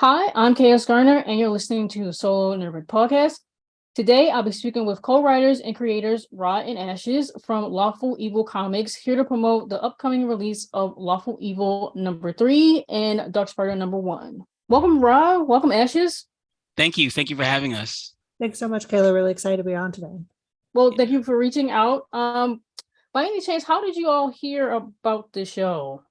Hi, I'm KS Garner, and you're listening to Solo Nerd Podcast. Today, I'll be speaking with co-writers and creators Rod and Ashes from Lawful Evil Comics, here to promote the upcoming release of Lawful Evil #3 and Dark Spider #1. Welcome, Rod. Welcome, Ashes. Thank you. Thank you for having us. Thanks so much, Kayla. Really excited to be on today. Well, thank you for reaching out. By any chance, how did you all hear about the show?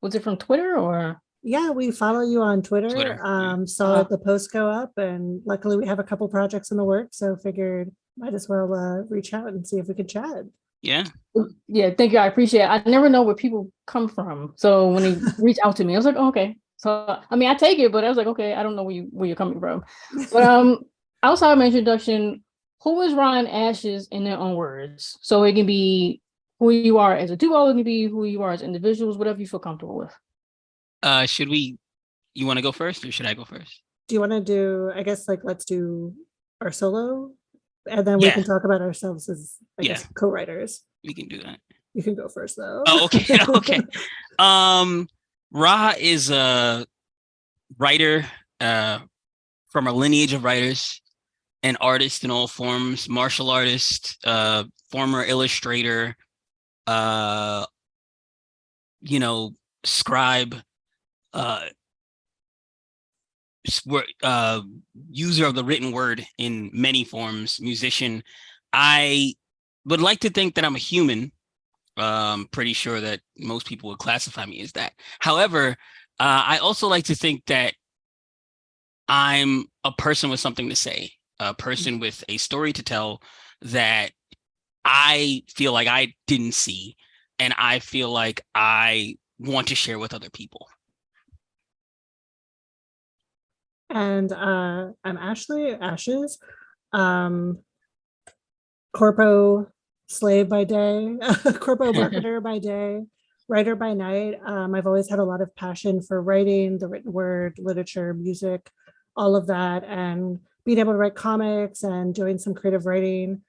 Was it from Twitter or? Yeah, we follow you on Twitter. Saw the post go up, and luckily we have a couple projects in the works, so figured might as well reach out and see if we could chat. Yeah. Yeah, thank you. I appreciate it. I never know where people come from. So when they reach out to me, I was like, oh, okay. So I mean, I take it, but I was like, okay, I don't know where you're coming from. But outside of my introduction, who is Ryan Ashes in their own words? So it can be who you are as a duo, it can be who you are as individuals, whatever you feel comfortable with. You want to go first or should I go first? Do you want to do, I guess, let's do our solo, and then we can talk about ourselves as, I guess, co-writers. We can do that. You can go first, though. Oh, okay. Okay. Ra is a writer from a lineage of writers, an artist in all forms, martial artist, former illustrator, scribe, user of the written word in many forms, musician. I would like to think that I'm a human. Pretty sure that most people would classify me as that. However, I also like to think that I'm a person with something to say, a person with a story to tell that I feel like I didn't see, and I feel like I want to share with other people. And I'm Ashes, corpo slave by day, corpo marketer by day, writer by night. I've always had a lot of passion for writing, the written word, literature, music, all of that, and being able to write comics and doing some creative writing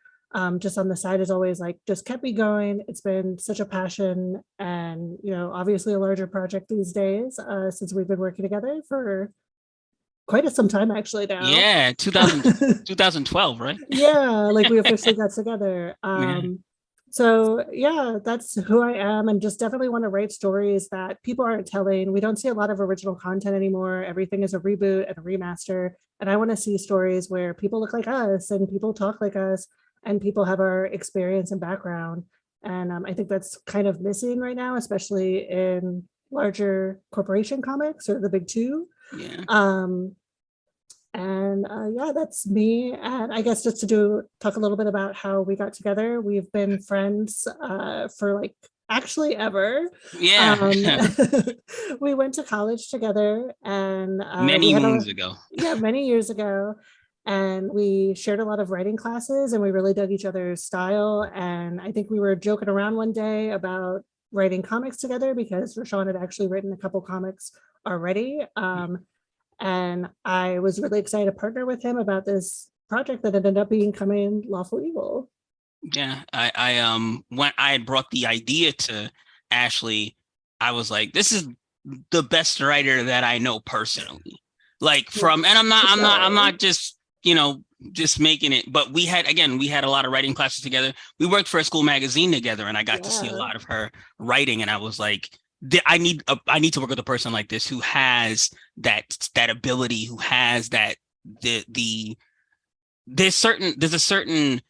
just on the side is always just kept me going. It's been such a passion, and obviously a larger project these days since we've been working together for quite some time actually now. Yeah, 2012, right? Yeah, we officially got together. So yeah, that's who I am, and just definitely want to write stories that people aren't telling. We don't see a lot of original content anymore. Everything is a reboot and a remaster, and I want to see stories where people look like us and people talk like us and people have our experience and background. And I think that's kind of missing right now, especially in larger corporation comics or the big two. Yeah. Yeah, that's me. And I guess just to talk a little bit about how we got together. We've been friends for actually ever. Yeah. We went to college together, and many moons ago. Yeah, many years ago. And we shared a lot of writing classes, and we really dug each other's style. And I think we were joking around one day about writing comics together because Rashawn had actually written a couple comics already. And I was really excited to partner with him about this project that ended up becoming Lawful Evil. Yeah, I when I had brought the idea to Ashley, I was like, this is the best writer that I know personally. And I'm not just, just making it, but we had a lot of writing classes together. We worked for a school magazine together, and I got to see a lot of her writing, and I was like, I need to work with a person like this who has that ability, who has that there's a certain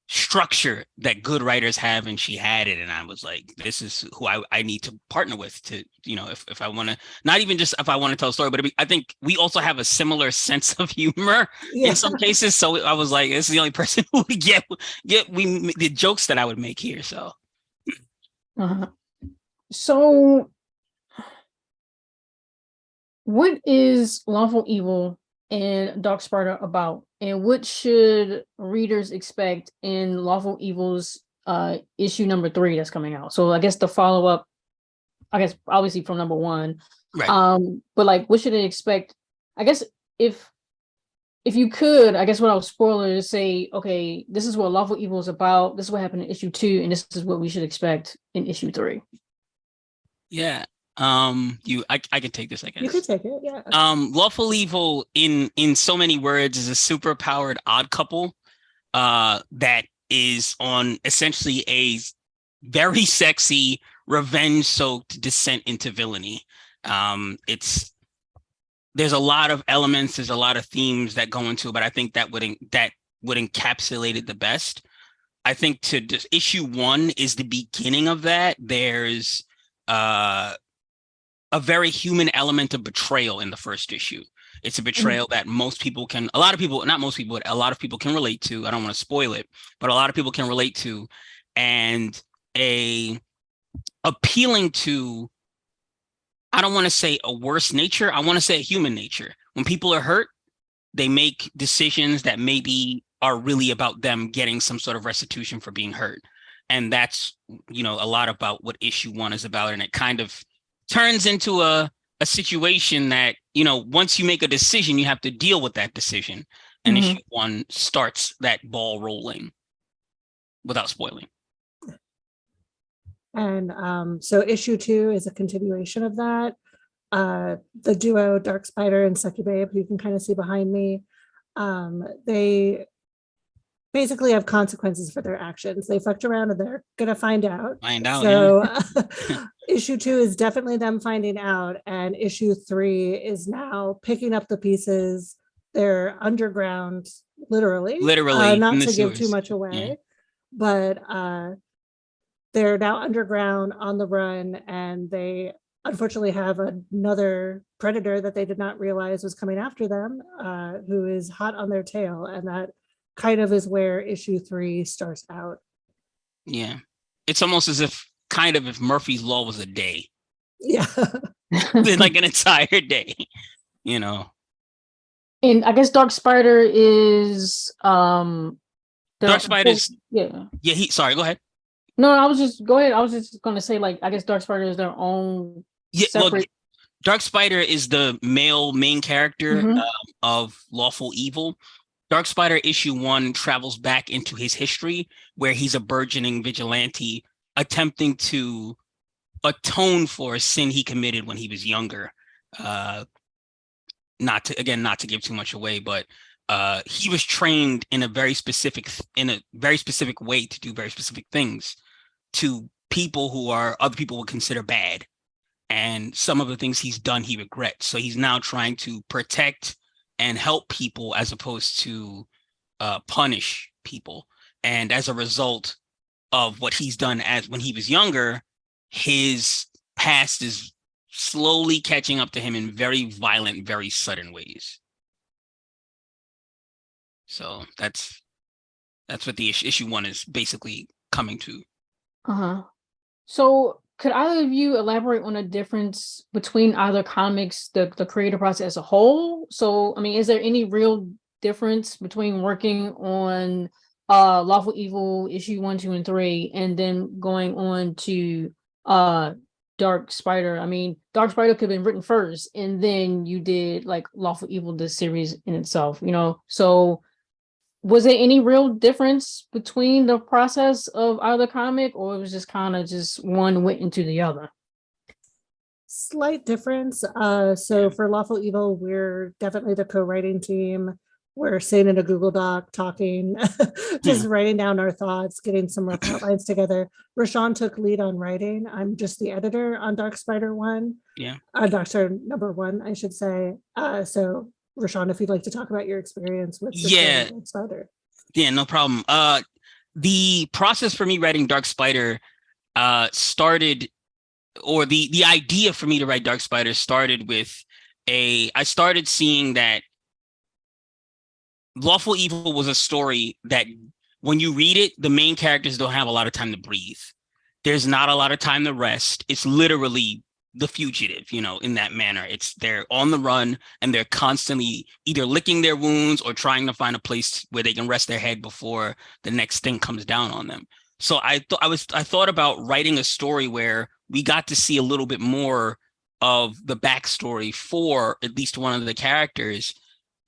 structure that good writers have, and she had it, and I was like, this is who I need to partner with to, if I want to, not even just if I want to tell a story, but I think we also have a similar sense of humor in some cases. So I was like, this is the only person who would get the jokes that I would make here. So. So, what is Lawful Evil and Dark Spider about, and what should readers expect in Lawful Evil's issue #3 that's coming out? So, I guess the follow-up, obviously from #1, right? But what should they expect? I guess if you could, I guess without spoilers, say, okay, this is what Lawful Evil is about. This is what happened in issue 2, and this is what we should expect in issue 3. Yeah. I can take this, I guess. You could take it, yeah. Lawful Evil in so many words is a super powered odd couple that is on essentially a very sexy revenge soaked descent into villainy. There's a lot of elements, there's a lot of themes that go into it, but I think that would encapsulate it the best. I think to just issue 1 is the beginning of that. There's a very human element of betrayal in the first issue. It's a betrayal that a lot of people, not most people, but a lot of people can relate to. I don't want to spoil it, but a lot of people can relate to, and appealing to, I don't want to say a worse nature. I want to say a human nature. When people are hurt, they make decisions that maybe are really about them getting some sort of restitution for being hurt. And that's, a lot about what issue 1 is about. And it kind of turns into a situation that, once you make a decision, you have to deal with that decision. And issue 1 starts that ball rolling without spoiling. And so issue 2 is a continuation of that. The duo Dark Spider and Sucky Babe, who you can kind of see behind me, they basically have consequences for their actions. They fucked around and they're gonna find out. So issue 2 is definitely them finding out, and issue 3 is now picking up the pieces. They're underground, literally not to give too much away, but they're now underground on the run, and they unfortunately have another predator that they did not realize was coming after them, who is hot on their tail. And that kind of is where issue 3 starts out. Yeah. It's almost as if Murphy's Law was a day. Yeah. Like an entire day, And I guess Dark Spider is Dark Spider is sorry, go ahead. No, I was just going to say, like, I guess Dark Spider is their own separate. Well, Dark Spider is the male main character of Lawful Evil. Dark Spider issue 1 travels back into his history, where he's a burgeoning vigilante attempting to atone for a sin he committed when he was younger. Not to give too much away, but he was trained in a very specific way to do very specific things to people who other people would consider bad. And some of the things he's done, he regrets. So he's now trying to protect and help people as opposed to punish people. And as a result of what he's done when he was younger, his past is slowly catching up to him in very violent, very sudden ways. So that's what the issue 1 is basically coming to. So could either of you elaborate on the difference between either comics, the creative process as a whole? So, I mean, is there any real difference between working on Lawful Evil issue 1, 2, and 3, and then going on to Dark Spider? I mean, Dark Spider could have been written first, and then you did like Lawful Evil, the series in itself, So was there any real difference between the process of either comic, or it was just kind of just one went into the other? Slight difference. So for Lawful Evil, we're definitely the co-writing team. We're sitting in a Google Doc talking, just writing down our thoughts, getting some rough outlines together. Rashawn took lead on writing. I'm just the editor on Dark Spider 1. Yeah. Dark Spider number 1, I should say. So Rashawn, if you'd like to talk about your experience with Dark Spider. Yeah, no problem. The process for me writing Dark Spider started, or the idea for me to write Dark Spider started with I started seeing that Lawful Evil was a story that when you read it, the main characters don't have a lot of time to breathe. There's not a lot of time to rest. It's literally the fugitive, in that manner. They're on the run, and they're constantly either licking their wounds or trying to find a place where they can rest their head before the next thing comes down on them. So I thought about writing a story where we got to see a little bit more of the backstory for at least one of the characters,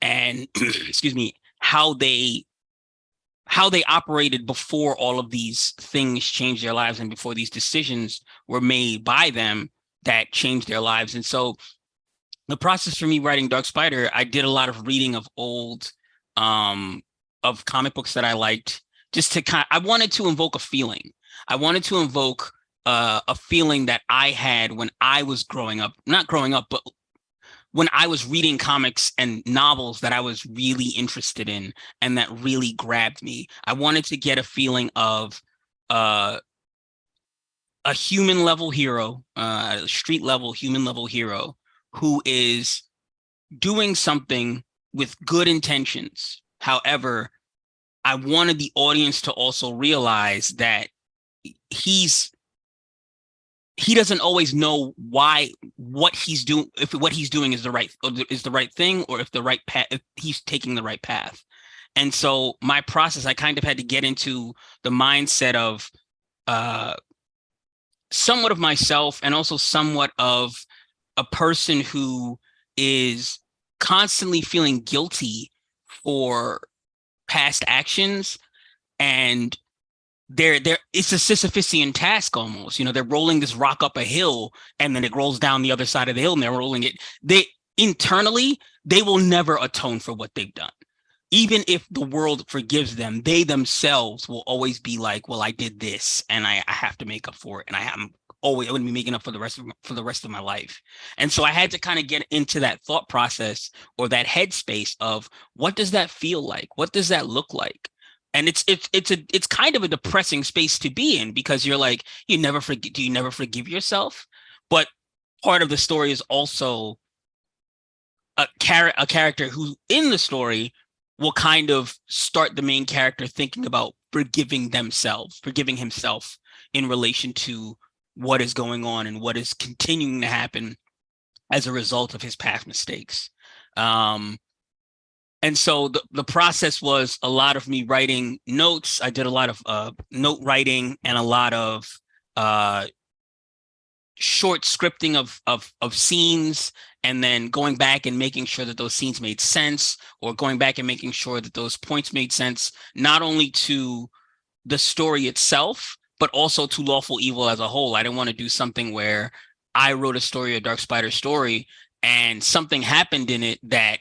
and excuse me, how they operated before all of these things changed their lives, and before these decisions were made by them that changed their lives. And so the process for me writing Dark Spider, I did a lot of reading of old of comic books that I liked, just to I wanted to invoke a feeling. I wanted to invoke a feeling that I had when I was growing up, not growing up, but when I was reading comics and novels that I was really interested in and that really grabbed me. I wanted to get a feeling of a human level hero, a street level, human level hero who is doing something with good intentions. However, I wanted the audience to also realize that he doesn't always know what he's doing, if what he's doing is the right thing, or if the right path, if he's taking the right path. And so my process, I kind of had to get into the mindset of somewhat of myself, and also somewhat of a person who is constantly feeling guilty for past actions, and it's a Sisyphusian task almost. They're rolling this rock up a hill, and then it rolls down the other side of the hill, and they're rolling it. Internally, they will never atone for what they've done. Even if the world forgives them, they themselves will always be like, well, I did this and I have to make up for it. And I'm going to be making up for the rest of my life. And so I had to kind of get into that thought process, or that headspace of, what does that feel like? What does that look like? And it's kind of a depressing space to be in, because you're like, do you never forgive yourself? But part of the story is also a character who in the story will kind of start the main character thinking about forgiving himself in relation to what is going on and what is continuing to happen as a result of his past mistakes. And so the process was a lot of me writing notes. I did a lot of note writing and a lot of short scripting of scenes, and then going back and making sure that those scenes made sense, or going back and making sure that those points made sense, not only to the story itself, but also to Lawful Evil as a whole. I didn't want to do something where I wrote a story, a Dark Spider story, and something happened in it that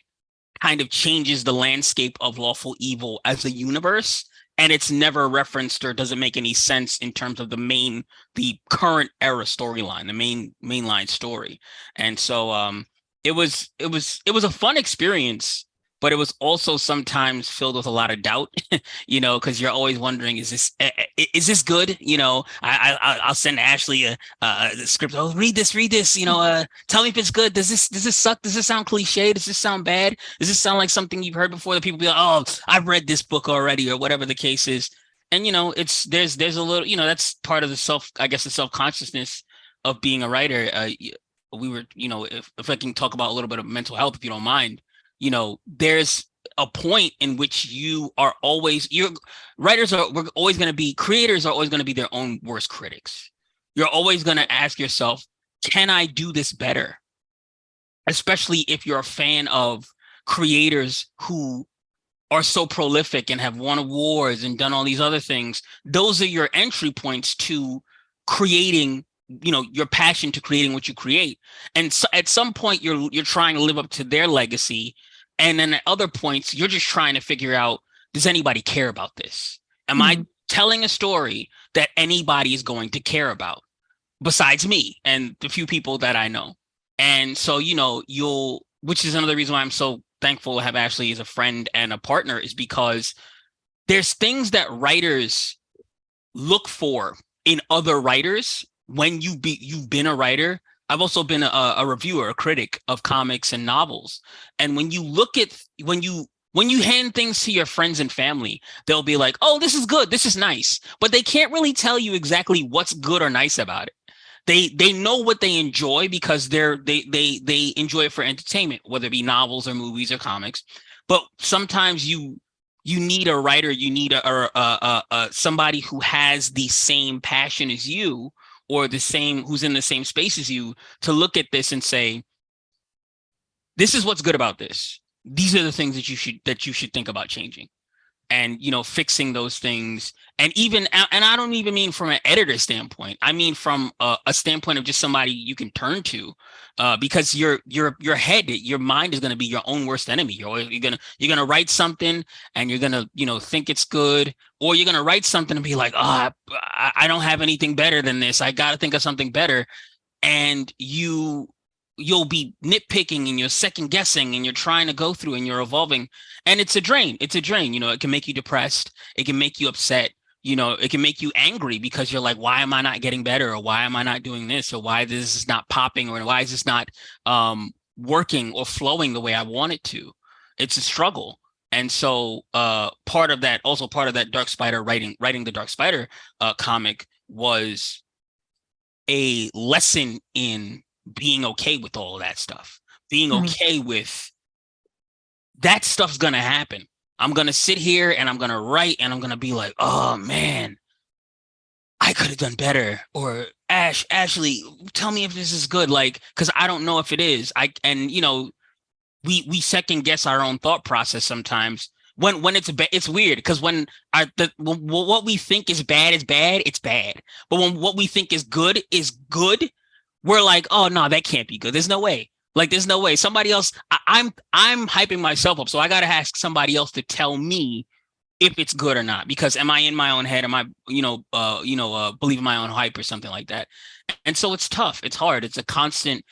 kind of changes the landscape of Lawful Evil as a universe, and it's never referenced or doesn't make any sense in terms of the current era storyline, the mainline story. And so it was a fun experience, but it was also sometimes filled with a lot of doubt, because you're always wondering, is this good? I'll send Ashley a script. Oh, read this. Tell me if it's good. Does this suck? Does this sound cliche? Does this sound bad? Does this sound like something you've heard before, that people be like, oh, I've read this book already, or whatever the case is. And there's a little, that's part of the self-consciousness of being a writer. We were, if I can talk about a little bit of mental health, if you don't mind. There's a point in which creators are always going to be their own worst critics. You're always going to ask yourself, can I do this better? Especially if you're a fan of creators who are so prolific and have won awards and done all these other things. Those are your entry points to creating, your passion to creating what you create. And so at some point you're trying to live up to their legacy. And then at other points, you're just trying to figure out, does anybody care about this? Am I telling a story that anybody is going to care about besides me and the few people that I know? And so, which is another reason why I'm so thankful to have Ashley as a friend and a partner, is because there's things that writers look for in other writers. When you've been a writer, I've also been a reviewer, a critic of comics and novels. And when you hand things to your friends and family, they'll be like, oh, this is good, this is nice. But they can't really tell you exactly what's good or nice about it. They know what they enjoy because they enjoy it for entertainment, whether it be novels or movies or comics. But sometimes you need a writer, you need somebody who has the same passion as you, or who's in the same space as you, to look at this and say, this is what's good about this. These are the things that you should think about changing. and fixing those things. And I don't even mean from an editor standpoint. I mean from a standpoint of just somebody you can turn to, because your head, your mind is going to be your own worst enemy. You're gonna write something and you're gonna think it's good, or you're gonna write something and be like, oh, I don't have anything better than this. I got to think of something better, and you'll be nitpicking and you're second guessing and you're trying to go through and you're evolving, and it's a drain. It can make you depressed. It can make you upset. It can make you angry because you're like, why am I not getting better? Or why am I not doing this? Or why this is not popping? Or why is this not working or flowing the way I want it to? It's a struggle. And so part of that Dark Spider writing the Dark Spider comic was a lesson in being okay with all of that stuff, being okay with that stuff's going to happen. I'm going to sit here and I'm going to write and I'm going to be like, oh man, I could have done better. Or Ashley, tell me if this is good. Like, cause I don't know if it is. We second guess our own thought process sometimes when it's weird. Cause when what we think is bad, it's bad. But when what we think is good, we're like, oh no, that can't be good. There's no way. Like, there's no way. Somebody else, I'm hyping myself up, so I gotta ask somebody else to tell me if it's good or not. Because am I in my own head? Am I, believing my own hype or something like that? And so it's tough. It's hard. It's a constant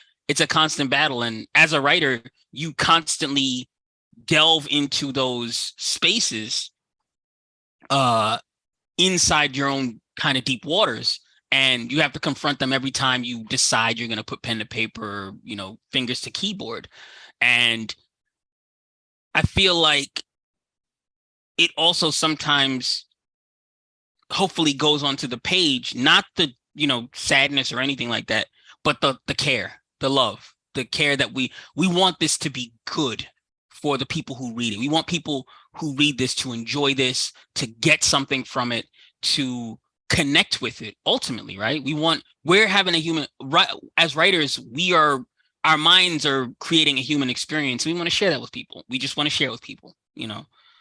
battle. And as a writer, you constantly delve into those spaces inside your own kind of deep waters. And you have to confront them every time you decide you're going to put pen to paper, fingers to keyboard. And I feel like it also sometimes hopefully goes onto the page, not the, sadness or anything like that, but the care, the love, the care that we want this to be good for the people who read it. We want people who read this to enjoy this, to get something from it, to connect with it ultimately, right? We're having a human, right? As writers, our minds are creating a human experience. We want to share that with people. We just want to share it with people,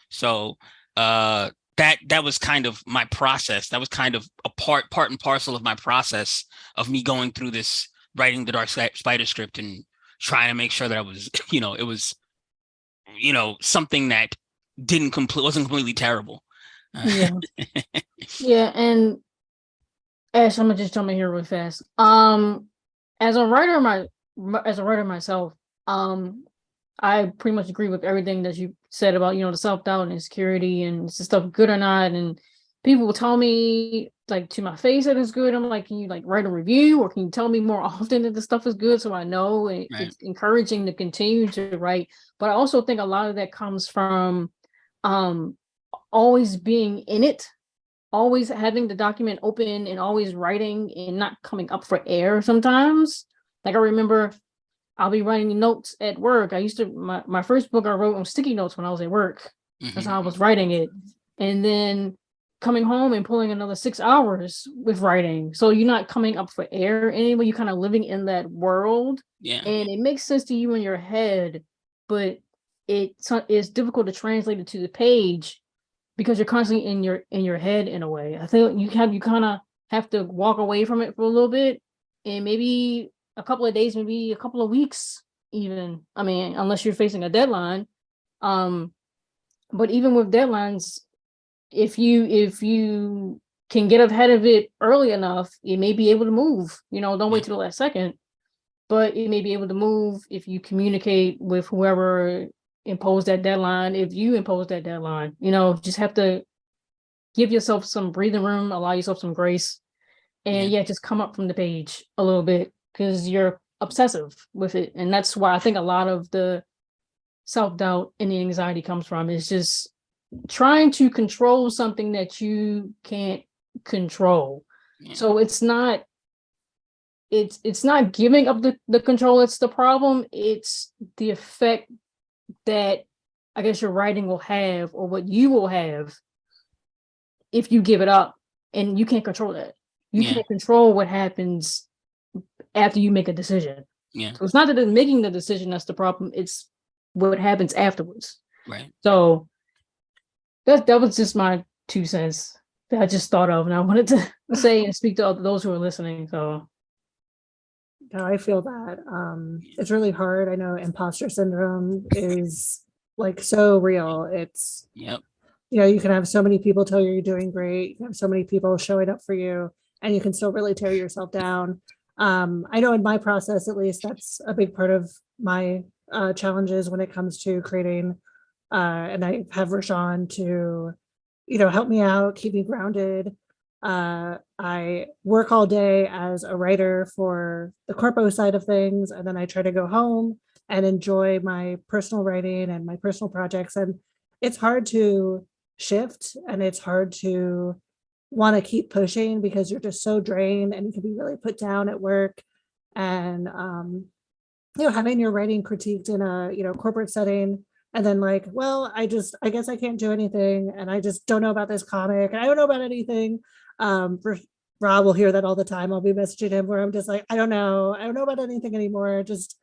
So that was kind of my process. That was kind of a part and parcel of my process of me going through this, writing the Dark Spider script and trying to make sure that I was, it was, something that wasn't completely terrible. Yeah. Yeah, and Ash, I'm gonna just jump in here really fast. As a writer myself, I pretty much agree with everything that you said about, the self-doubt and insecurity and is this stuff good or not. And people will tell me like to my face that it's good. I'm like, can you like write a review, or can you tell me more often that the stuff is good so I know? Right. It's encouraging to continue to write. But I also think a lot of that comes from always being in it, always having the document open and always writing and not coming up for air sometimes. Like I remember I'll be writing notes at work. I used to, my first book I wrote on sticky notes when I was at work. That's how I was writing it. And then coming home and pulling another 6 hours with writing. So you're not coming up for air anyway. You're kind of living in that world. Yeah. And it makes sense to you in your head, but it's difficult to translate it to the page because you're constantly in your head in a way. I think you kind of have to walk away from it for a little bit, and maybe a couple of days, maybe a couple of weeks even. I mean, unless you're facing a deadline. But even with deadlines, if you can get ahead of it early enough, you may be able to move. Don't wait till the last second, but you may be able to move if you communicate with whoever impose that deadline. If you impose that deadline, just have to give yourself some breathing room, allow yourself some grace, and just come up from the page a little bit because you're obsessive with it. And that's why I think a lot of the self-doubt and the anxiety comes from, is just trying to control something that you can't control. So it's not giving up the control that's the problem. It's the effect that I guess your writing will have, or what you will have, if you give it up, and you can't control that. You can't control what happens after you make a decision. So it's not that it's making the decision that's the problem, it's what happens afterwards. Right. So that was just my 2 cents that I just thought of, and I wanted to say and speak to those who are listening. So No, I feel that. It's really hard. I know imposter syndrome is like so real. It's, Yep. you can have so many people tell you you're doing great. You can have so many people showing up for you, and you can still really tear yourself down. I know in my process, at least, that's a big part of my challenges when it comes to creating. And I have Rashawn to, help me out, keep me grounded. I work all day as a writer for the corpo side of things, and then I try to go home and enjoy my personal writing and my personal projects. And it's hard to shift, and it's hard to want to keep pushing because you're just so drained and you can be really put down at work. And having your writing critiqued in a corporate setting, and then like, well, I guess I can't do anything, and I just don't know about this comic, and I don't know about anything. For Rob will hear that all the time. I'll be messaging him where I'm just like, I don't know about anything anymore. Just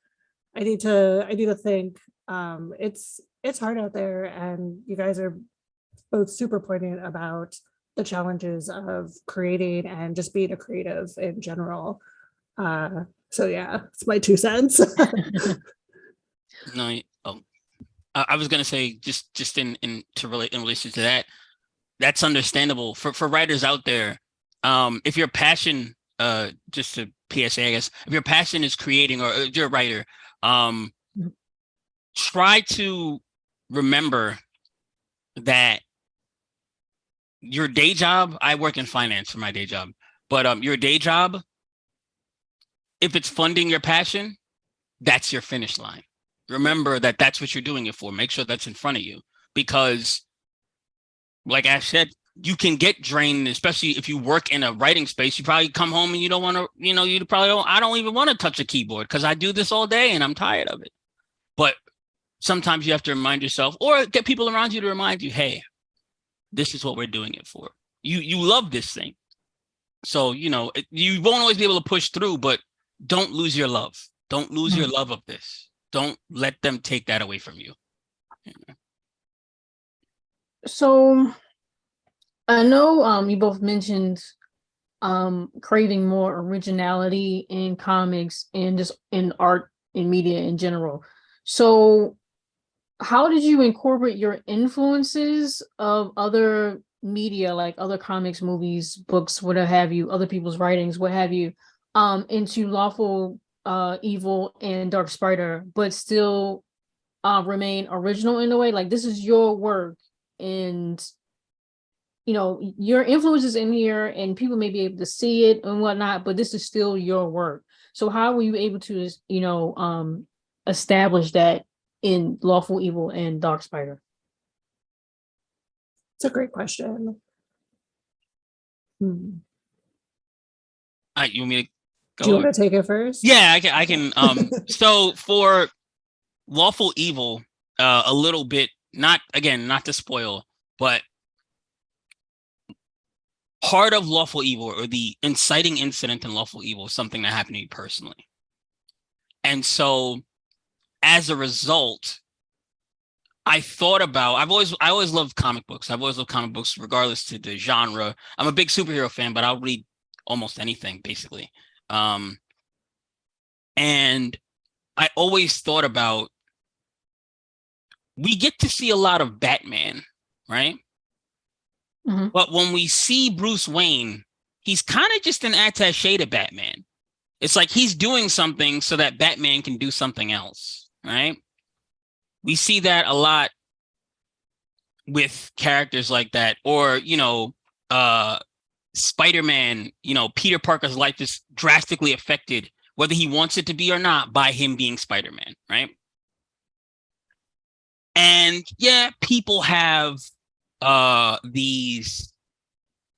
I need to think. It's hard out there, and you guys are both super poignant about the challenges of creating and just being a creative in general. So yeah, it's my 2 cents. No, I was gonna say just in relation to that, that's understandable for writers out there. If your passion, just a PSA, I guess, if your passion is creating, or you're a writer, try to remember that your day job, I work in finance for my day job, but your day job, if it's funding your passion, that's your finish line. Remember that that's what you're doing it for. Make sure that's in front of you, because like I said, you can get drained, especially if you work in a writing space. You probably come home and you don't want to, you probably don't, I don't even want to touch a keyboard because I do this all day and I'm tired of it. But sometimes you have to remind yourself, or get people around you to remind you, hey, this is what we're doing it for. You love this thing. So, you won't always be able to push through, but don't lose your love. Don't lose your love of this. Don't let them take that away from you. So I know you both mentioned craving more originality in comics and just in art and media in general. So how did you incorporate your influences of other media, like other comics, movies, books, what have you, other people's writings, what have you, into Lawful Evil and Dark Spider, but still remain original in a way? Like, this is your work, and your influence is in here, and people may be able to see it and whatnot, but this is still your work. So how were you able to establish that in Lawful Evil and Dark Spider? It's a great question. All right, you want me to go? Do you want to take it first? Yeah, I can. So for Lawful Evil, a little bit, not to spoil, but part of Lawful Evil, or the inciting incident in Lawful Evil, is something that happened to me personally. And so as a result, I thought about, I always loved comic books. I've always loved comic books regardless to the genre. I'm a big superhero fan, but I'll read almost anything basically. And I always thought about, we get to see a lot of Batman, right? Mm-hmm. But when we see Bruce Wayne, he's kind of just an attaché to Batman. It's like he's doing something so that Batman can do something else, right? We see that a lot with characters like that. Or, Spider-Man, Peter Parker's life is drastically affected, whether he wants it to be or not, by him being Spider-Man, right? And yeah, people have these,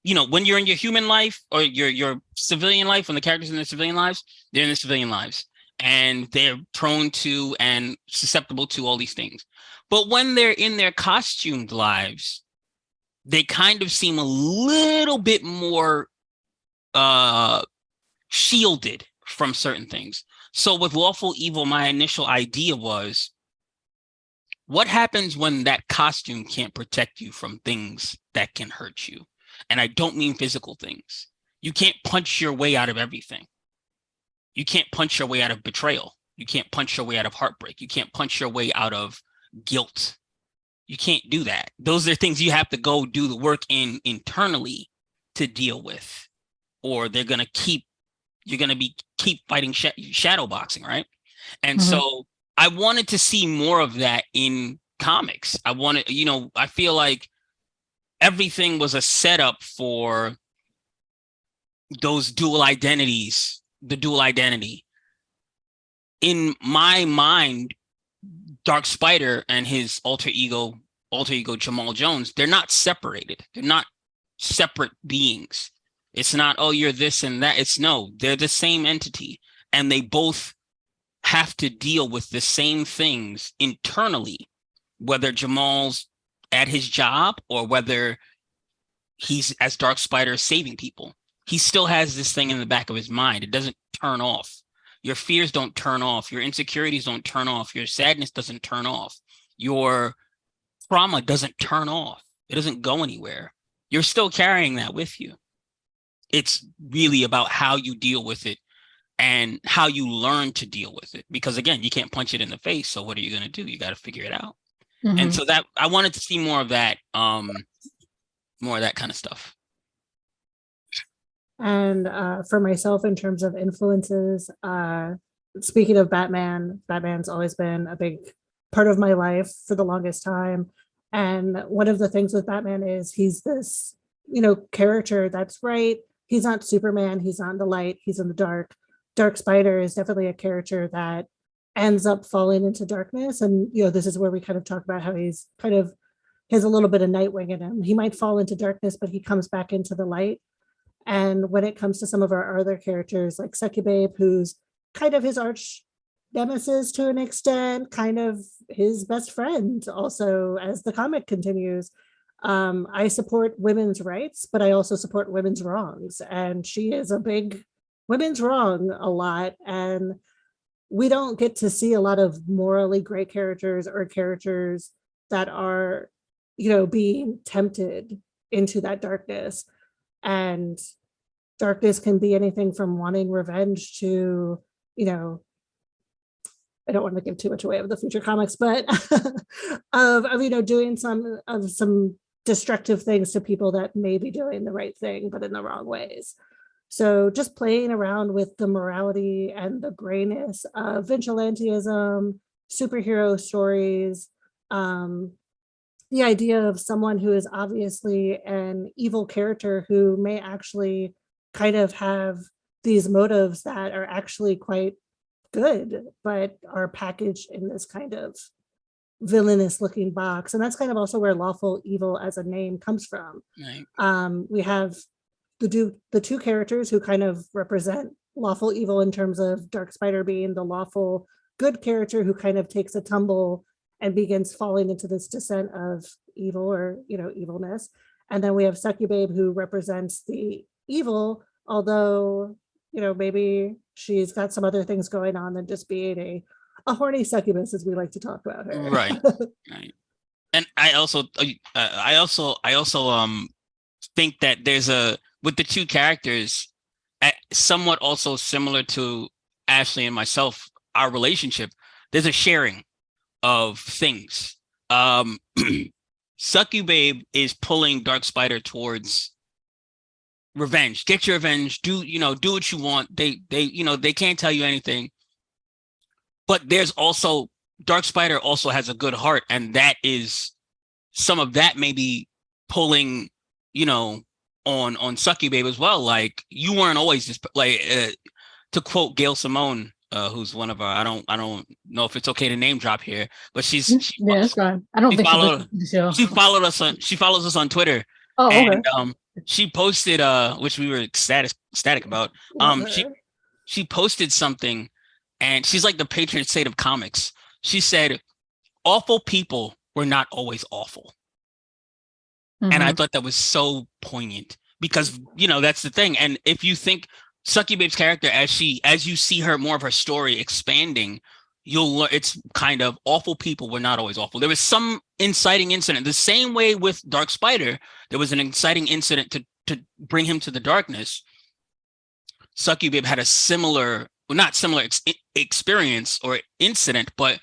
when you're in your human life or your civilian life, when the characters in their civilian lives, they're in their civilian lives, and they're prone to and susceptible to all these things. But when they're in their costumed lives, they kind of seem a little bit more shielded from certain things. So with Lawful Evil, my initial idea was, what happens when that costume can't protect you from things that can hurt you? And I don't mean physical things. You can't punch your way out of everything. You can't punch your way out of betrayal. You can't punch your way out of heartbreak. You can't punch your way out of guilt. You can't do that. Those are things you have to go do the work in internally to deal with, or you're going to keep fighting shadow boxing, right? And so I wanted to see more of that in comics. I feel like everything was a setup for those dual identities, the dual identity. In my mind, Dark Spider and his alter ego Jamal Jones, they're not separated. They're not separate beings. It's not, oh, you're this and that. It's no, they're the same entity. And they both have to deal with the same things internally, whether Jamal's at his job or whether he's as Dark Spider saving people. He still has this thing in the back of his mind. It doesn't turn off. Your fears don't turn off. Your insecurities don't turn off. Your sadness doesn't turn off. Your trauma doesn't turn off. It doesn't go anywhere. You're still carrying that with you. It's really about how you deal with it and how you learn to deal with it. Because again, you can't punch it in the face. So what are you going to do? You got to figure it out. And so that I wanted to see more of that kind of stuff. And for myself, in terms of influences, speaking of Batman's always been a big part of my life for the longest time. And one of the things with Batman is he's this, character that's right. He's not Superman. He's not in the light. He's in the dark. Dark Spider is definitely a character that ends up falling into darkness. And, this is where we kind of talk about how he's kind of has a little bit of Nightwing in him. He might fall into darkness, but he comes back into the light. And when it comes to some of our other characters, like Succubabe, who's kind of his arch nemesis to an extent, kind of his best friend also, as the comic continues, I support women's rights, but I also support women's wrongs. And she is a big women's wrong a lot. And we don't get to see a lot of morally great characters or characters that are, being tempted into that darkness. And darkness can be anything from wanting revenge to, I don't want to give too much away of the future comics, but of doing some destructive things to people that may be doing the right thing, but in the wrong ways. So just playing around with the morality and the grayness of vigilantism, superhero stories, the idea of someone who is obviously an evil character who may actually kind of have these motives that are actually quite good, but are packaged in this kind of villainous looking box. And that's kind of also where Lawful Evil as a name comes from. Right. We have the two characters who kind of represent Lawful Evil in terms of Dark Spider being the lawful good character who kind of takes a tumble and begins falling into this descent of evil or, evilness. And then we have Succubabe, who represents the evil, although, maybe she's got some other things going on than just being a horny succubus, as we like to talk about her. Right. Right. And I also think that there's with the two characters, somewhat also similar to Ashley and myself, our relationship, there's a sharing of things. Succubabe is pulling Dark Spider towards revenge. Get your revenge. Do what you want. They can't tell you anything. But there's also Dark Spider also has a good heart, and that is some of that maybe pulling, on Succubabe as well. Like, you weren't always this, to quote Gail Simone, who's one of our, I don't know if it's okay to name drop here, but she that's fine. I don't think she follows us on Twitter. Oh, okay. And she posted which we were ecstatic about. She posted something, and she's like the patron saint of comics. She said, awful people were not always awful. And I thought that was so poignant because, that's the thing. And if you think Succubabe's character, as you see her, more of her story expanding, you'll learn it's kind of awful people were not always awful. There was some inciting incident. The same way with Dark Spider, there was an inciting incident to bring him to the darkness. Succubib had a similar, well, not similar experience or incident, but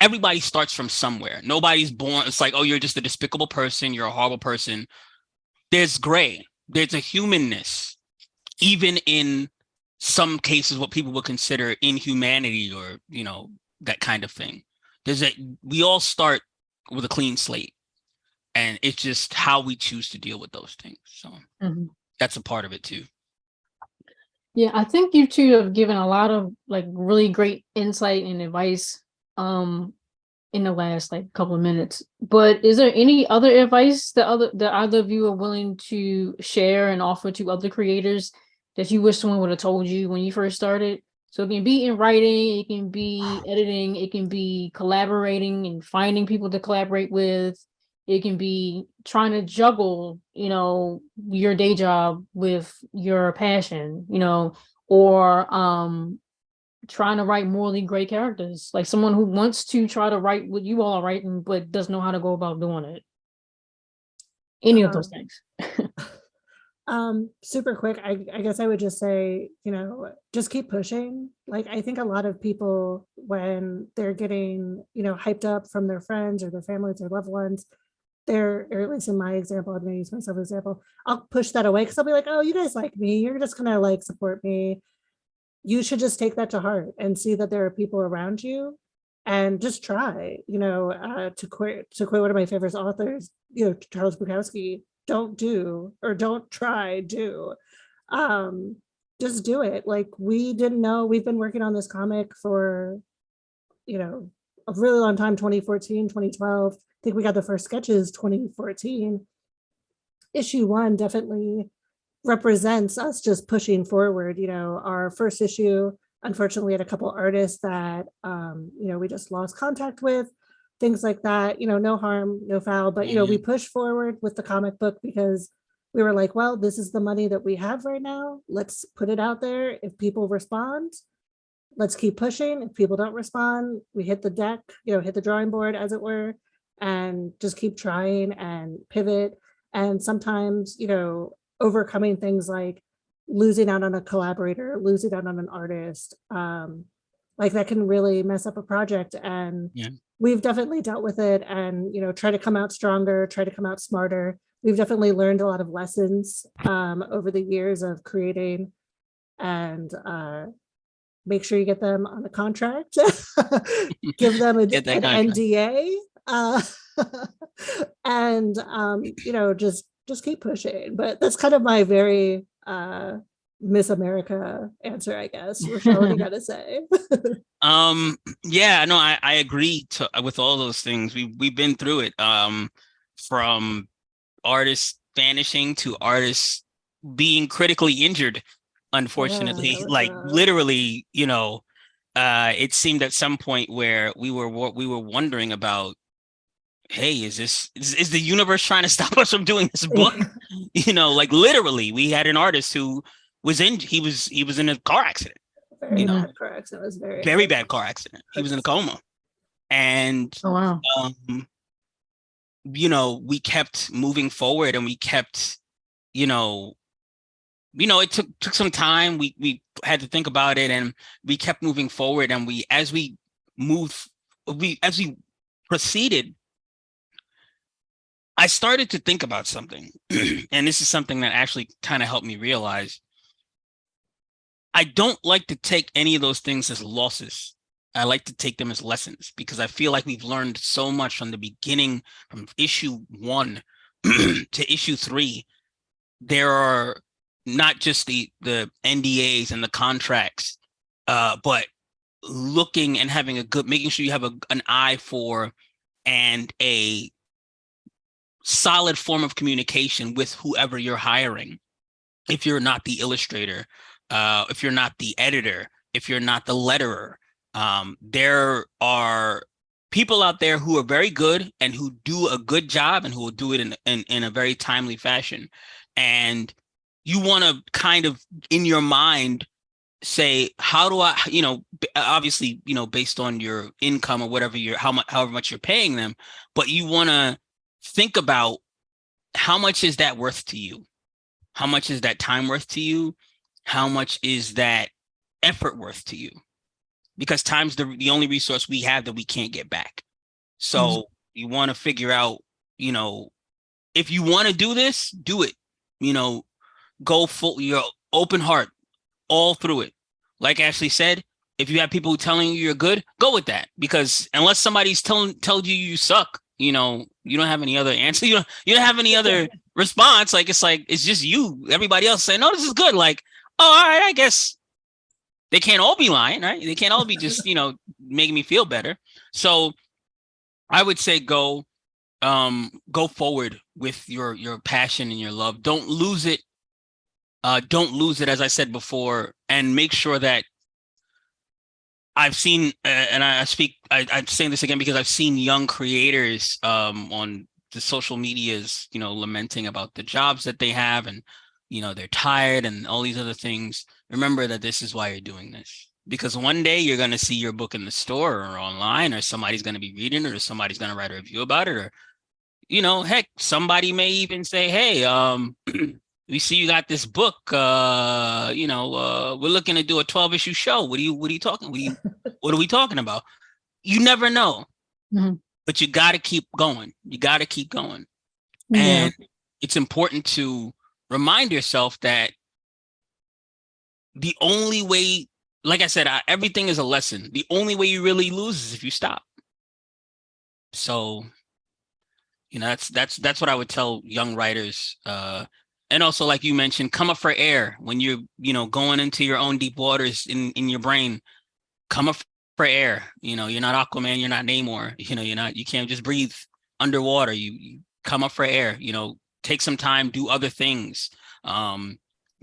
everybody starts from somewhere. Nobody's born. It's like, oh, you're just a despicable person. You're a horrible person. There's gray. There's a humanness, even in some cases, what people would consider inhumanity or, that kind of thing. We all start with a clean slate, and it's just how we choose to deal with those things. So that's a part of it too. Yeah, I think you two have given a lot of like really great insight and advice in the last like couple of minutes. But is there any other advice that either of you are willing to share and offer to other creators that you wish someone would have told you when you first started? So it can be in writing, it can be editing, it can be collaborating and finding people to collaborate with. It can be trying to juggle, your day job with your passion, or trying to write morally great characters, like someone who wants to try to write what you all are writing, but doesn't know how to go about doing it. Any of those things. Super quick, I guess I would just say, just keep pushing. Like, I think a lot of people, when they're getting, hyped up from their friends or their families or loved ones, or at least in my example, I'm going to use myself as an example, I'll push that away because I'll be like, oh, you guys like me. You're just going to like support me. You should just take that to heart and see that there are people around you and just try, to quote one of my favorite authors, Charles Bukowski, don't try, do. Just do it. Like, we didn't know, we've been working on this comic for, a really long time, 2014, 2012. I think we got the first sketches 2014. Issue 1 definitely represents us just pushing forward. Our first issue, unfortunately, had a couple artists that we just lost contact with, things like that. No harm, no foul, but we push forward with the comic book because we were like, well, this is the money that we have right now. Let's put it out there. If people respond, let's keep pushing. If people don't respond, we hit the deck, hit the drawing board, as it were, and just keep trying and pivot. And sometimes, overcoming things like losing out on a collaborator, losing out on an artist, like that can really mess up a project. And we've definitely dealt with it and, try to come out stronger, try to come out smarter. We've definitely learned a lot of lessons over the years of creating, and make sure you get them on the contract, give them an NDA, and, just keep pushing. But that's kind of my very Miss America answer, I guess. Rochelle, what do you gotta say? I agree with all those things. We've been through it, from artists vanishing to artists being critically injured, unfortunately. Literally, it seemed at some point where we were wondering about, hey, is the universe trying to stop us from doing this book? Like literally, we had an artist who was he was in a car accident. Very bad car accident. It was very bad car accident. He was in a coma, and we kept moving forward, and we kept, it took some time. We had to think about it, and we kept moving forward, and as we proceeded, I started to think about something, and this is something that actually kind of helped me realize I don't like to take any of those things as losses. I like to take them as lessons, because I feel like we've learned so much from the beginning, from issue 1 to issue 3. There are not just the NDAs and the contracts, but looking and having making sure you have an eye for and a solid form of communication with whoever you're hiring. If you're not the illustrator, if you're not the editor, if you're not the letterer, there are people out there who are very good and who do a good job and who will do it in a very timely fashion. And you want to kind of, in your mind, say, how do I, obviously, based on your income or whatever however much you're paying them, but you want to think about how much is that worth to you? How much is that time worth to you? How much is that effort worth to you? Because time's the only resource we have that we can't get back. So you want to figure out, if you want to do this, do it, go full, your open heart all through it. Like Ashley said, if you have people telling you you're good, go with that. Because unless somebody's told you suck, you don't have any other answer. You don't have any other response. It's just you. Everybody else saying, no, this is good. Like, oh, all right, I guess they can't all be lying, right? They can't all be just, making me feel better. So I would say go forward with your passion and your love. Don't lose it. Don't lose it, as I said before, and make sure that I've seen, and I'm saying this again because I've seen young creators on the social medias, lamenting about the jobs that they have, and they're tired and all these other things. Remember that this is why you're doing this, because one day you're going to see your book in the store or online, or somebody's going to be reading it, or somebody's going to write a review about it, or heck, somebody may even say, hey, we see you got this book, we're looking to do a 12-issue show. What are we talking about? You never know. But you got to keep going. And it's important to remind yourself that the only way, like I said, everything is a lesson. The only way you really lose is if you stop. So, that's what I would tell young writers. And also, like you mentioned, come up for air when you're, going into your own deep waters in your brain. Come up for air. You're not Aquaman, you're not Namor. You can't just breathe underwater. You come up for air. Take some time, do other things.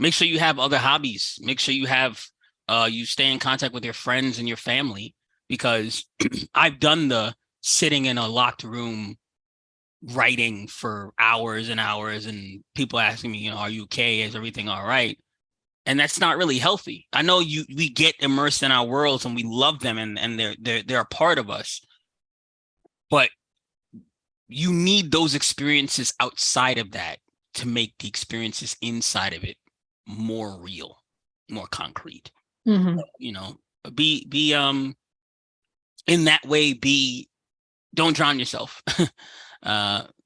Make sure you have other hobbies. Make sure you have you stay in contact with your friends and your family, because I've done the sitting in a locked room writing for hours and hours, and people asking me, are you okay? Is everything all right? And that's not really healthy. I know we get immersed in our worlds and we love them, and they're a part of us, but you need those experiences outside of that to make the experiences inside of it more real, more concrete. Be in that way, don't drown yourself.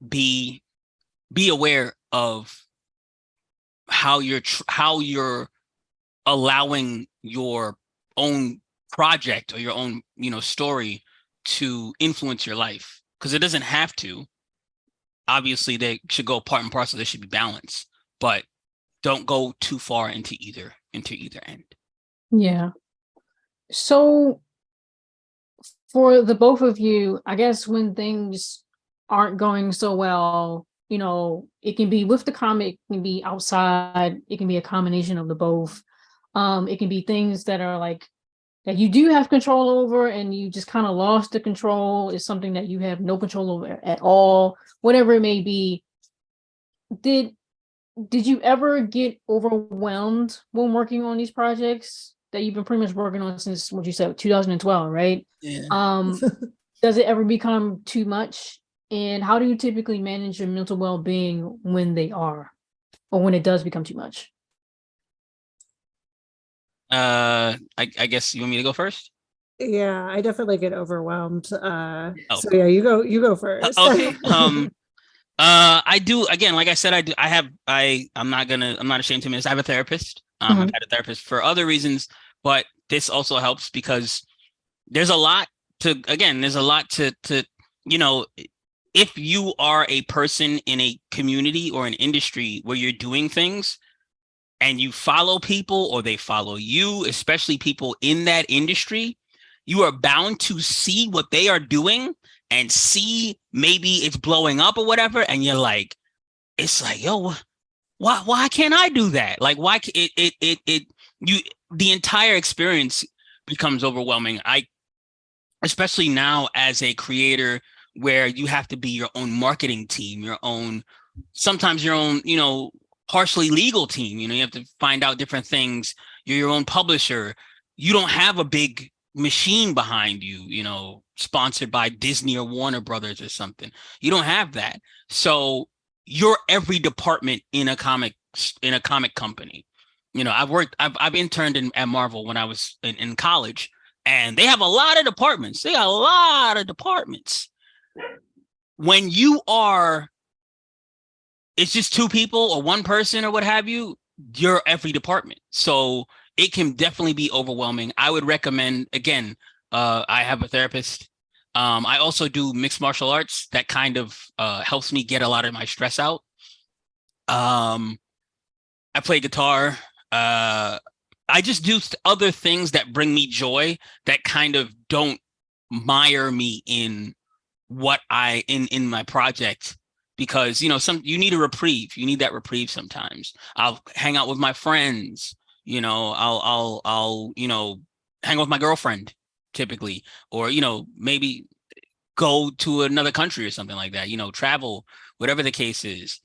Be aware of how you're allowing your own project or your own story to influence your life, because it doesn't have to. Obviously, they should go part and parcel. There should be balance, but don't go too far into either end. Yeah. So for the both of you, I guess when things aren't going so well, it can be with the comic, it can be outside, it can be a combination of the both. It can be things that are like that you do have control over, and you just kind of lost the control. Is something that you have no control over at all, whatever it may be. Did you ever get overwhelmed when working on these projects that you've been pretty much working on since what you said, 2012, right? Yeah. Does it ever become too much? And how do you typically manage your mental well-being when they are, or when it does become too much? I guess you want me to go first? Yeah, I definitely get overwhelmed. So yeah, you go first. Okay. I do, again, like I said, I'm not ashamed to admit this. I have a therapist. I've had a therapist for other reasons, but this also helps because there's a lot to if you are a person in a community or an industry where you're doing things and you follow people or they follow you, especially people in that industry, you are bound to see what they are doing and see maybe it's blowing up or whatever. And you're like, it's like, yo, why can't I do that? Like, why the entire experience becomes overwhelming. Especially now as a creator, where you have to be your own marketing team, sometimes your own, partially legal team. You have to find out different things. You're your own publisher. You don't have a big machine behind you, sponsored by Disney or Warner Brothers or something. You don't have that. So you're every department in a comic company. I've interned at Marvel when I was in college, and they have a lot of departments. They got a lot of departments. When it's just two people or one person or what have you, you're every department. So it can definitely be overwhelming. I would recommend, again, I have a therapist. I also do mixed martial arts. That kind of helps me get a lot of my stress out. I play guitar. I just do other things that bring me joy that kind of don't mire me in in my project, because you need a reprieve. You need that reprieve sometimes. I'll hang out with my friends. I'll hang out with my girlfriend typically, or maybe go to another country or something like that. Travel, whatever the case is.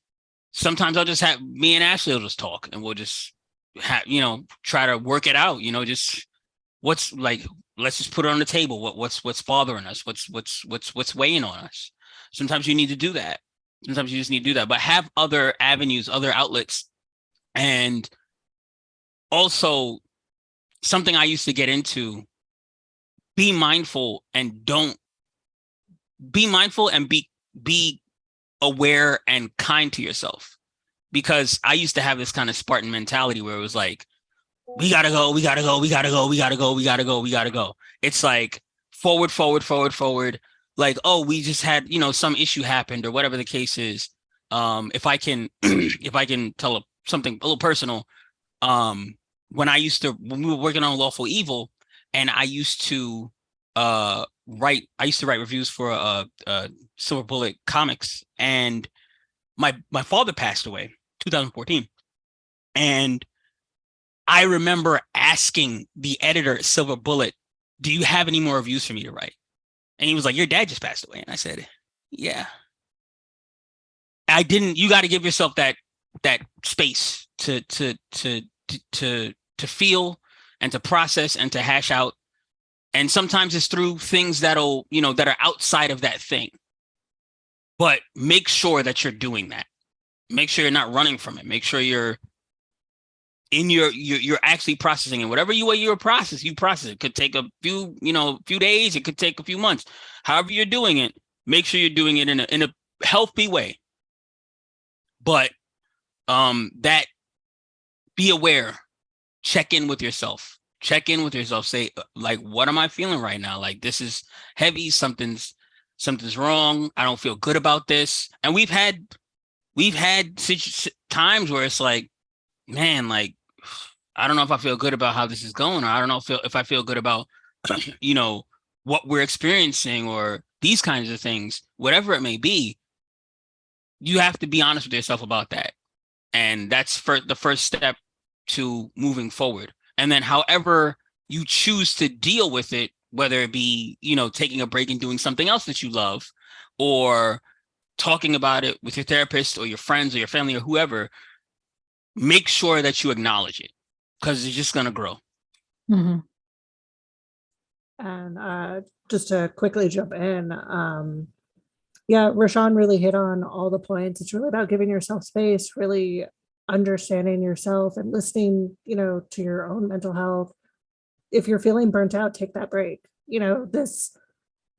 Sometimes I'll just have me and Ashley will just talk, and we'll just try to work it out. Just what's like. Let's just put it on the table. What's bothering us? What's weighing on us? Sometimes you need to do that. Sometimes you just need to do that. But have other avenues, other outlets. And also, something I used to get into, be mindful and be aware and kind to yourself. Because I used to have this kind of Spartan mentality where it was like, we gotta go. It's like forward. Like, oh, we just had, some issue happened or whatever the case is. If I can tell something a little personal, when we were working on Lawful Evil, and I used to write reviews for Silver Bullet Comics, and my father passed away 2014, and I remember asking the editor at Silver Bullet, do you have any more reviews for me to write? And he was like, your dad just passed away. And I said, yeah. You got to give yourself that space to feel and to process and to hash out. And sometimes it's through things that are outside of that thing. But make sure that you're doing that. Make sure you're not running from it. Make sure you're you're actually processing it. Whatever way you process it. It could take a few days. It could take a few months. However you're doing it, make sure you're doing it in a healthy way. But that be aware. Check in with yourself. Say, like, what am I feeling right now? Like, this is heavy. Something's wrong. I don't feel good about this. And we've had times where it's like, man, like, I don't know if I feel good about how this is going, or I don't know if I feel good about, what we're experiencing, or these kinds of things, whatever it may be. You have to be honest with yourself about that. And that's the first step to moving forward. And then however you choose to deal with it, whether it be, taking a break and doing something else that you love, or talking about it with your therapist or your friends or your family or whoever, make sure that you acknowledge it, because it's just going to grow. Mm-hmm. And just to quickly jump in, Rashawn really hit on all the points. It's really about giving yourself space, really understanding yourself and listening, to your own mental health. If you're feeling burnt out, take that break. This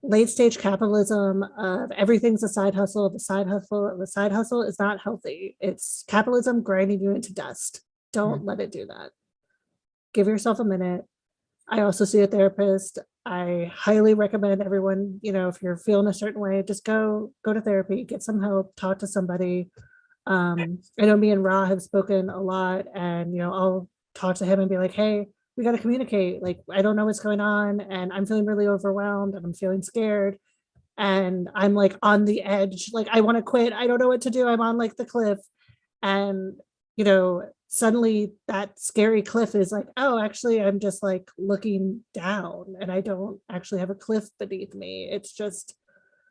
late stage capitalism of everything's a side hustle. The side hustle is not healthy. It's capitalism grinding you into dust. Don't let it do that. Give yourself a minute. I also see a therapist. I highly recommend everyone, if you're feeling a certain way, just go to therapy, get some help, talk to somebody. I know me and Ra have spoken a lot, and I'll talk to him and be like, hey, we got to communicate. Like, I don't know what's going on, and I'm feeling really overwhelmed, and I'm feeling scared, and I'm like on the edge. Like, I want to quit. I don't know what to do. I'm on like the cliff, and suddenly that scary cliff is like, oh, actually, I'm just like looking down, and I don't actually have a cliff beneath me. It's just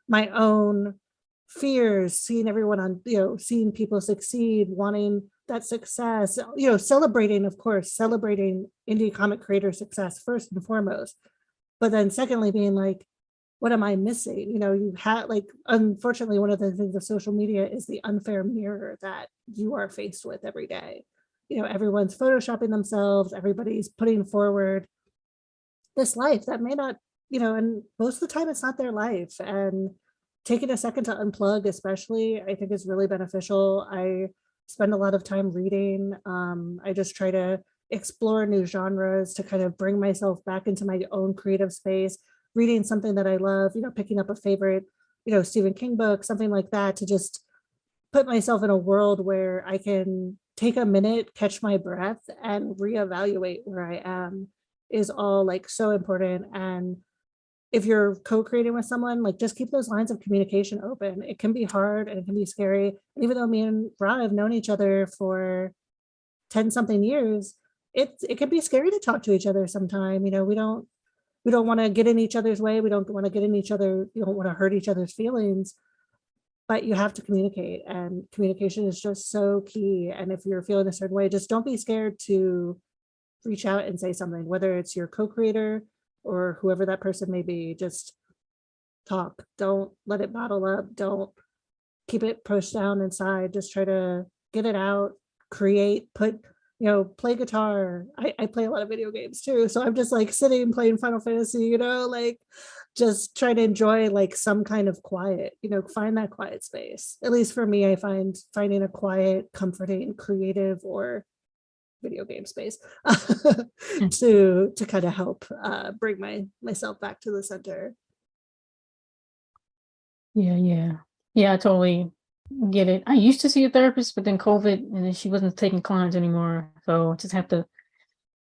my own fears, seeing everyone on, seeing people succeed, wanting that success, celebrating, of course, celebrating indie comic creator success first and foremost, but then secondly being like, what am I missing? You have, like, unfortunately, one of the things of social media is the unfair mirror that you are faced with every day. Everyone's photoshopping themselves, everybody's putting forward this life that may not, and most of the time it's not their life. And taking a second to unplug, especially, I think is really beneficial. I spend a lot of time reading. I just try to explore new genres to kind of bring myself back into my own creative space, reading something that I love, picking up a favorite, Stephen King book, something like that, to just put myself in a world where I can take a minute, catch my breath, and reevaluate where I am is all, like, so important. And if you're co-creating with someone, like, just keep those lines of communication open. It can be hard and it can be scary. And even though me and Ra have known each other for 10 something years, it can be scary to talk to each other sometime. We don't want to get in each other's way. We don't want to get in each other. You don't want to hurt each other's feelings, but you have to communicate, and communication is just so key. And if you're feeling a certain way, just don't be scared to reach out and say something, whether it's your co-creator or whoever that person may be. Just talk. Don't let it bottle up. Don't keep it pushed down inside. Just try to get it out, create, play guitar. I play a lot of video games too. So I'm just like sitting playing Final Fantasy, like just try to enjoy like some kind of quiet, find that quiet space. At least for me, I find finding a quiet, comforting, creative, or video game space to kind of help bring myself back to the center. Yeah, I totally get it. I used to see a therapist, but then COVID, and then she wasn't taking clients anymore. So I just have to,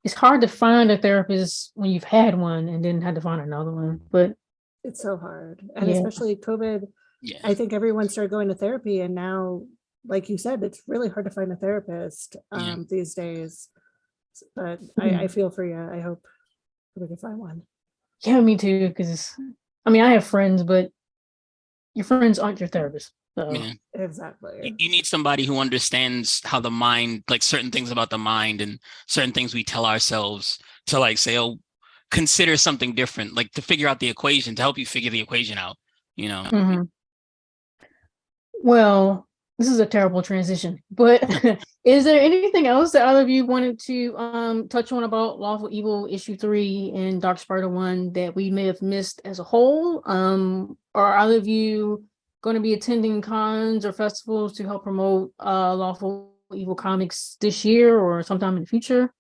it's hard to find a therapist when you've had one and then had to find another one. But it's so hard. And especially COVID, Yeah. I think everyone started going to therapy, and now, like you said, it's really hard to find a therapist these days. But I feel for you. I hope we can find one. Yeah, me too. Because I have friends, but your friends aren't your therapist. So. Yeah. Exactly. You need somebody who understands how the mind, like certain things about the mind and certain things we tell ourselves to, like, say, oh, consider something different, like to figure out the equation, to help you figure the equation out, Mhm. Well, this is a terrible transition, but is there anything else that either of you wanted to touch on about Lawful Evil issue 3 and Dark Spider 1 that we may have missed as a whole? Are either of you going to be attending cons or festivals to help promote Lawful Evil Comics this year or sometime in the future?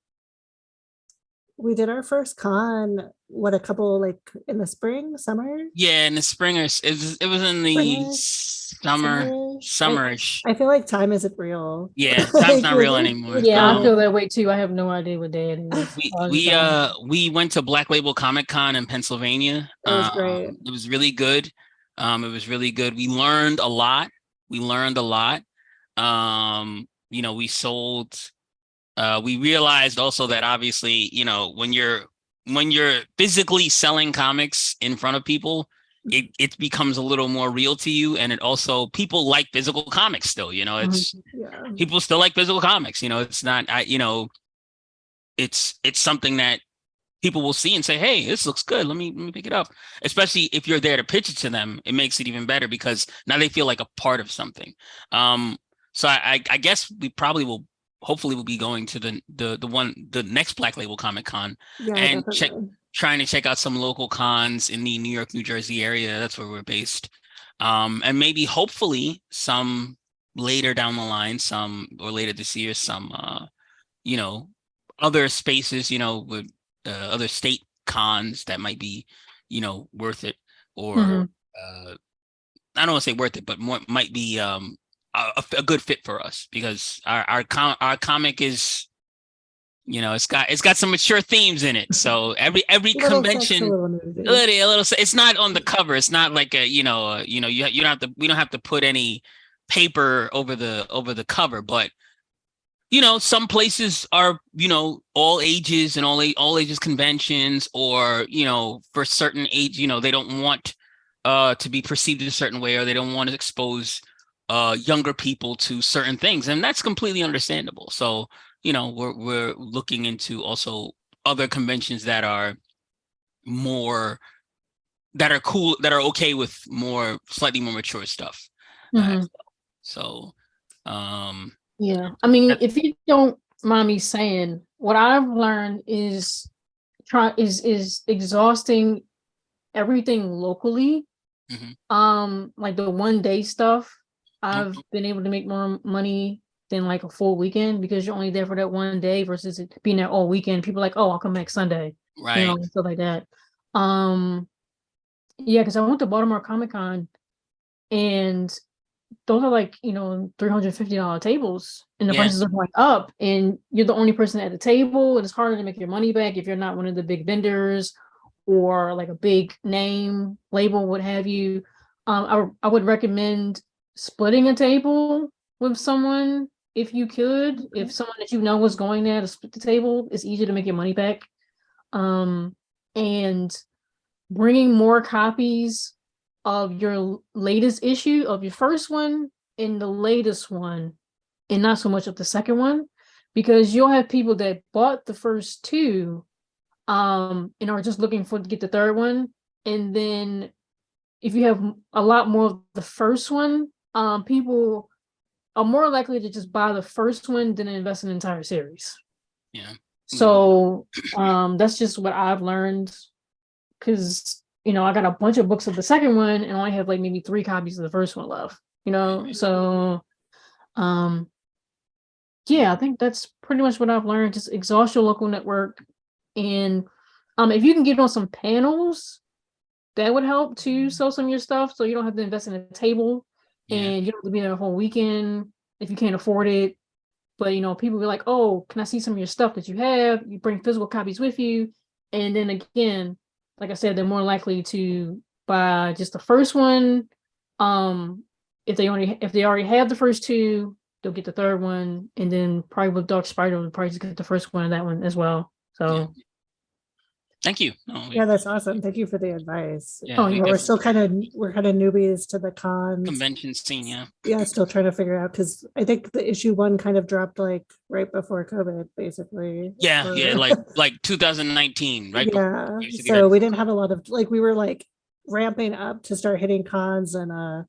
We did our first con, a couple, like, in the spring, summer? Yeah, in the spring, it was in the summerish. I feel like time isn't real. Yeah, time's not real anymore. Yeah, I feel that way too. I have no idea what day it is. We went to Black Label Comic Con in Pennsylvania. It was great. It was really good. We learned a lot. We sold. We realized also that obviously, when you're physically selling comics in front of people, it becomes a little more real to you. And it also, people like physical comics still, it's people still like physical comics, it's not, it's something that people will see and say, hey, this looks good. Let me pick it up. Especially if you're there to pitch it to them, it makes it even better because now they feel like a part of something. So I guess we probably will, hopefully we'll be going to the next Black Label Comic Con and trying to check out some local cons in the New York, New Jersey area. That's where we're based. And maybe hopefully some later down the line, or later this year, some, other spaces, with other state cons that might be, worth it, or I don't want to say worth it, but might be a good fit for us because our comic is, it's got some mature themes in it. So every convention, a little, it's not on the cover. It's not like we don't have to put any paper over the cover, but some places are, all ages and all ages conventions, or, for certain age, they don't want to be perceived in a certain way, or they don't want to expose younger people to certain things, and that's completely understandable. So, we're looking into also other conventions that are cool, that are okay with slightly more mature stuff. So, yeah, I mean, if you don't mind me saying, what I've learned is exhausting everything locally. Like the 1 day stuff, I've been able to make more money than like a full weekend, because you're only there for that 1 day versus it being there all weekend. People are like, oh, I'll come back Sunday, right. stuff like that. Yeah, because I went to Baltimore Comic-Con, and those are like, $350 tables, and the prices are going up, and you're the only person at the table, and it's harder to make your money back if you're not one of the big vendors or like a big name label, what have you. I would recommend splitting a table with someone if you could. If someone that you know was going there to split the table, it's easier to make your money back. And bringing more copies of your latest issue of your first one and the latest one, and not so much of the second one, because you'll have people that bought the first two and are just looking to get the third one. And then if you have a lot more of the first one, people are more likely to just buy the first one than invest in an entire series. Yeah. So that's just what I've learned, because I got a bunch of books of the second one and only have like maybe 3 copies of the first one left. So yeah, I think that's pretty much what I've learned. Just exhaust your local network, and if you can get on some panels, that would help to sell some of your stuff, so you don't have to invest in a table, and you don't have to be there a whole weekend if you can't afford it. But people be like, oh, can I see some of your stuff that you have? You bring physical copies with you, and then again, like I said, they're more likely to buy just the first one. If they already have the first 2, they'll get the third one, and then probably with Dark Spider, they'll probably just get the first one and that one as well. So thank you. Yeah, that's awesome. Thank you for the advice. Yeah, we're still kind of newbies to the cons. Convention scene, yeah. Yeah, still trying to figure out, because I think the issue 1 kind of dropped like right before COVID, basically. Yeah, like 2019, right? Yeah, so we didn't have a lot of, like, we were like ramping up to start hitting cons, and the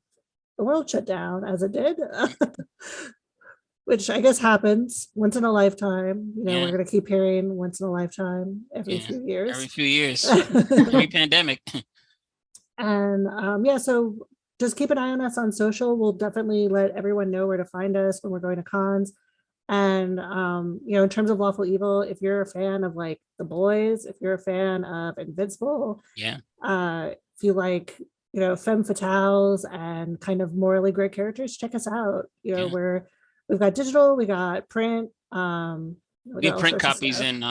world shut down as it did. Which I guess happens once in a lifetime. We're going to keep hearing once in a lifetime every few years. Every few years. Every pandemic. And so just keep an eye on us on social. We'll definitely let everyone know where to find us when we're going to cons. And, in terms of Lawful Evil, if you're a fan of like The Boys, if you're a fan of Invincible, if you like, femme fatales and kind of morally great characters, check us out. We've got digital, we got print. We have print copies in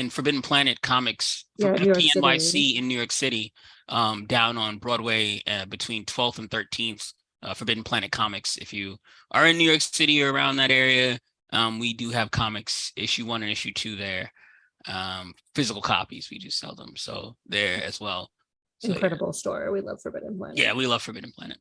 Forbidden Planet Comics, PNYC in New York City, down on Broadway between 12th and 13th. Forbidden Planet Comics. If you are in New York City or around that area, we do have comics, issue 1 and issue 2 there. Physical copies, we do sell them, so there as well. So, incredible store. We love Forbidden Planet. Yeah, we love Forbidden Planet.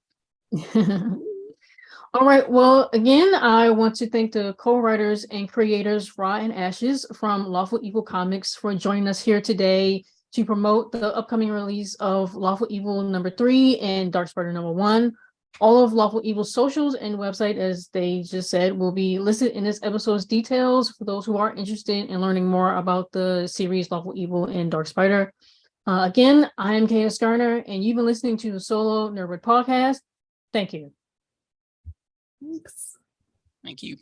All right. Well, again, I want to thank the co-writers and creators, Ra and Ashes from Lawful Evil Comics, for joining us here today to promote the upcoming release of Lawful Evil #3 and Dark Spider #1. All of Lawful Evil's socials and website, as they just said, will be listed in this episode's details for those who are interested in learning more about the series Lawful Evil and Dark Spider. Again, I am Kaya Garner, and you've been listening to the Solo Nerdbird podcast. Thank you. Thanks. Thank you.